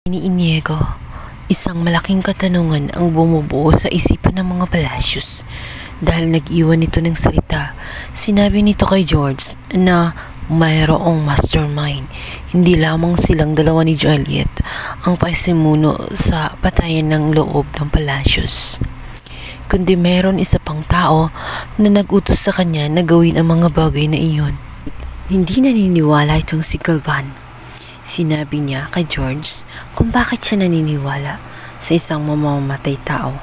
Ni Inigo, isang malaking katanungan ang bumubuo sa isipan ng mga Palacios dahil nag-iwan ito ng salita. Sinabi nito kay George na mayroong mastermind. Hindi lamang silang dalawa ni Juliet ang pasimuno sa patayan ng loob ng Palacios, kundi mayroon isa pang tao na nag-utos sa kanya na gawin ang mga bagay na iyon. Hindi naniniwala itong si Galvan. Sinabi niya kay George kung bakit siya naniniwala sa isang mamamatay tao.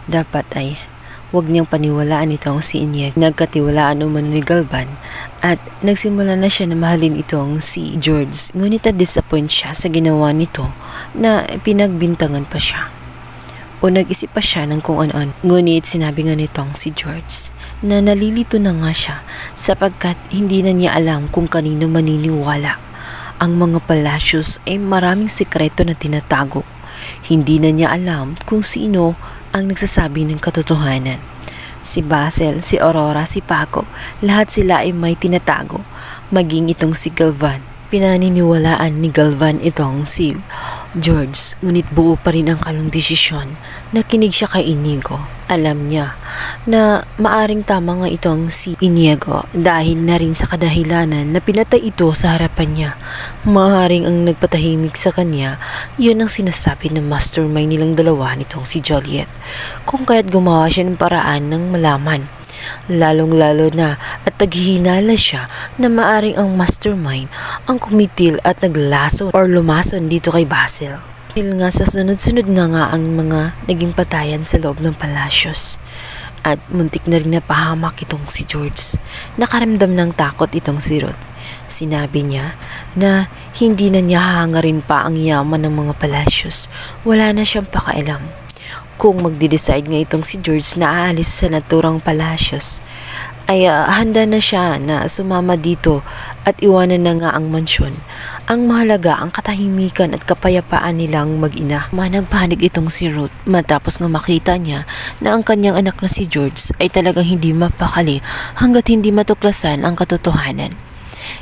Dapat ay huwag niyang paniwalaan itong si Inigo. Nagkatiwalaan umano ni Galvan at nagsimula na siya na mahalin itong si George. Ngunit na-disappoint siya sa ginawa nito na pinagbintangan pa siya o nag-isip pa siya ng kung ano-ano. Ngunit sinabi nga nitong si George na nalilito na nga siya sapagkat hindi na niya alam kung kanino maniniwala. Ang mga Palacios ay maraming sikreto na tinatago. Hindi na niya alam kung sino ang nagsasabi ng katotohanan. Si Basil, si Aurora, si Paco, lahat sila ay may tinatago. Maging itong si Galvan. Pinaniniwalaan ni Galvan itong si George, ngunit buo pa rin ang kanyang desisyon. Nakinig siya kay Inigo. Alam niya na maaring tama nga itong si Inigo dahil na rin sa kadahilanan na pinatay ito sa harapan niya. Maaring ang nagpatahimik sa kanya, yun ang sinasabi ng mastermind nilang dalawa nitong si Juliet. Kung kaya't gumawa siya ng paraan ng malaman. Lalong-lalo na at naghihinala siya na maaring ang mastermind ang kumitil at naglason or lumason dito kay Basil. Dahil nga sa sunod-sunod nga ang mga naging patayan sa loob ng Palacios at muntik na rin napahamak itong si George. Nakaramdam ng takot itong si Ruth. Sinabi niya na hindi na niya hahangarin pa ang yaman ng mga Palacios. Wala na siyang pakailam. Kung magde-decide nga itong si George na aalis sa naturang Palacios, ay handa na siya na sumama dito at iwanan na nga ang mansyon. Ang mahalaga ang katahimikan at kapayapaan nilang mag-ina. Nagpanik itong si Ruth matapos nga makita niya na ang kanyang anak na si George ay talagang hindi mapakali hanggat hindi matuklasan ang katotohanan.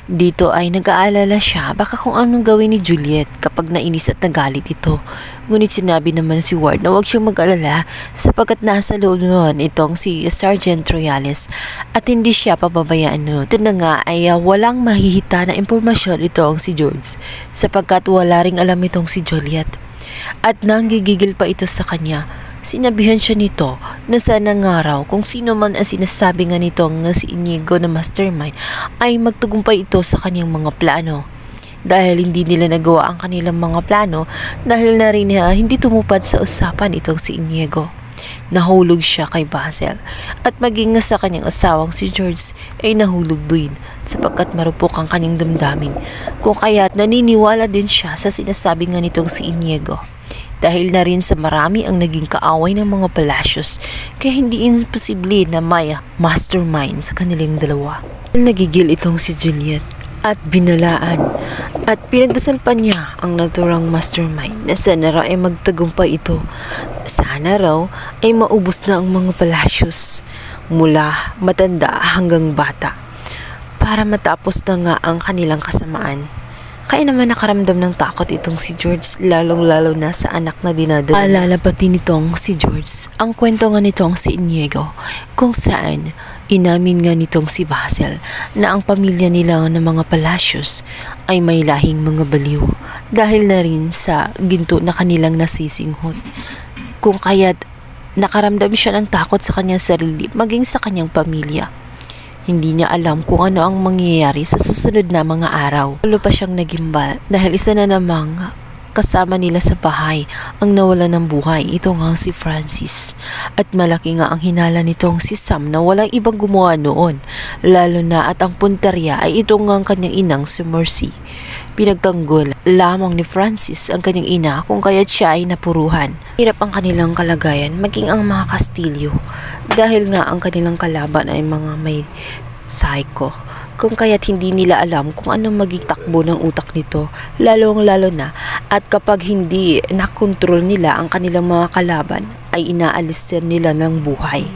Dito ay nag-aalala siya baka kung anong gawin ni Juliet kapag nainis at nagalit ito. Ngunit sinabi naman si Ward na huwag siyang mag-alala sapagkat nasa loob noon itong si Sergeant Royales at hindi siya pababayaan noon. Ito na nga ay walang mahihita na impormasyon itong si George sapagkat wala ring alam itong si Juliet. At nanggigigil pa ito sa kanya. Sinabihan siya nito na sana nga raw kung sino man ang sinasabi nga nitong si Inigo na mastermind ay magtagumpay ito sa kanyang mga plano. Dahil hindi nila nagawa ang kanilang mga plano dahil na rin hindi tumupad sa usapan itong si Inigo. Nahulog siya kay Basil at maging sa kanyang asawang si George ay nahulog din sapagkat marupok ang kanyang damdamin. Kung kaya't naniniwala din siya sa sinasabi nga nitong si Inigo. Dahil na rin sa marami ang naging kaaway ng mga Palacios, kaya hindi imposible na may mastermind sa kanilang dalawa. Nagigil itong si Juliet at binalaan at pinagdasal pa niya ang naturang mastermind na sana raw ay magtagumpay ito. Sana raw ay maubos na ang mga Palacios mula matanda hanggang bata para matapos na nga ang kanilang kasamaan. Kaya naman nakaramdam ng takot itong si George, lalong-lalo na sa anak na dinadala. Alala pati nitong si George ang kwento nga nitong si Inigo kung saan inamin nga nitong si Basil na ang pamilya nila ng mga Palacios ay may lahing mga baliw dahil na rin sa ginto na kanilang nasisinghot. Kung kaya't nakaramdam siya ng takot sa kanyang sarili maging sa kanyang pamilya. Hindi niya alam kung ano ang mangyayari sa susunod na mga araw. Lalo pa siyang nagimbal dahil isa na namang kasama nila sa bahay ang nawala ng buhay. Ito nga si Francis. At malaki nga ang hinala nitong si Sam na walang ibang gumawa noon. Lalo na at ang punterya ay ito nga ang kanyang inang si Mercy. Pinagtanggol lamang ni Francis ang kanyang ina kung kaya't siya ay napuruhan. Hirap ang kanilang kalagayan maging ang mga Kastilyo dahil nga ang kanilang kalaban ay mga may psycho. Kung kaya't hindi nila alam kung anong maging takbo ng utak nito, lalong-lalo na at kapag hindi nakontrol nila ang kanilang mga kalaban ay inaalis nila ng buhay.